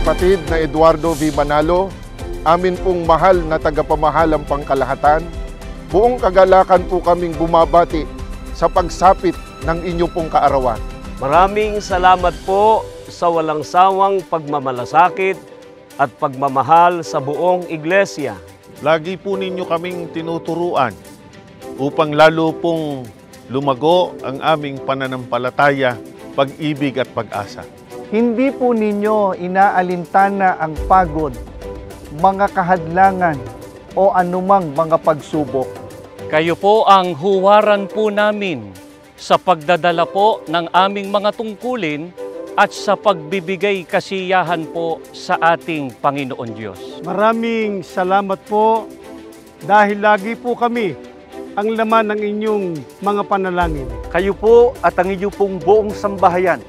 kapatid na Eduardo V. Manalo, amin pong mahal na tagapamahalang pangkalahatan, buong kagalakan po kaming bumabati sa pagsapit ng inyo pong kaarawan. Maraming salamat po sa walang sawang pagmamalasakit at pagmamahal sa buong iglesia. Lagi po ninyo kaming tinuturuan upang lalo pong lumago ang aming pananampalataya, pag-ibig at pag-asa. Hindi po ninyo inaalintana ang pagod, mga kahadlangan o anumang mga pagsubok. Kayo po ang huwaran po namin sa pagdadala po ng aming mga tungkulin at sa pagbibigay kasiyahan po sa ating Panginoon Diyos. Maraming salamat po dahil lagi po kami ang laman ng inyong mga panalangin. Kayo po at ang inyong pong buong sambahayan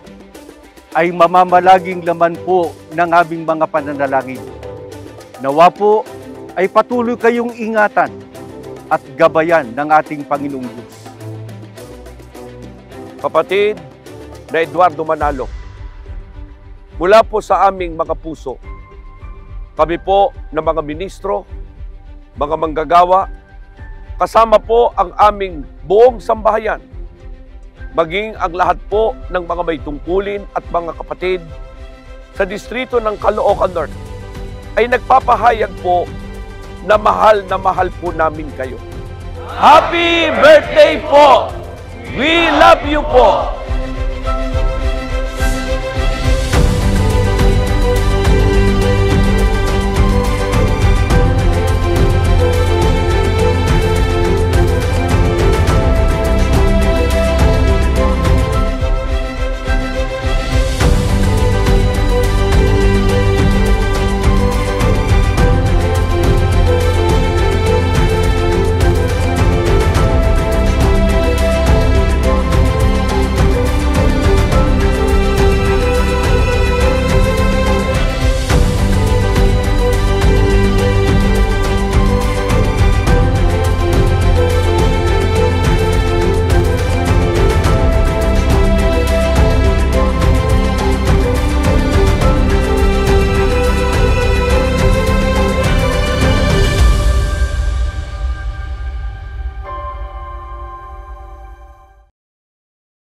ay mamamalaging laman po ng aming mga pananalangin. Nawa po ay patuloy kayong ingatan at gabayan ng ating Panginoong Diyos. Kapatid na Eduardo Manalo, mula po sa aming mga puso, kami po ng mga ministro, mga manggagawa, kasama po ang aming buong sambahayan, maging ang lahat po ng mga may tungkulin at mga kapatid sa distrito ng Caloocan North, ay nagpapahayag po na mahal po namin kayo. Happy birthday po! We love you po!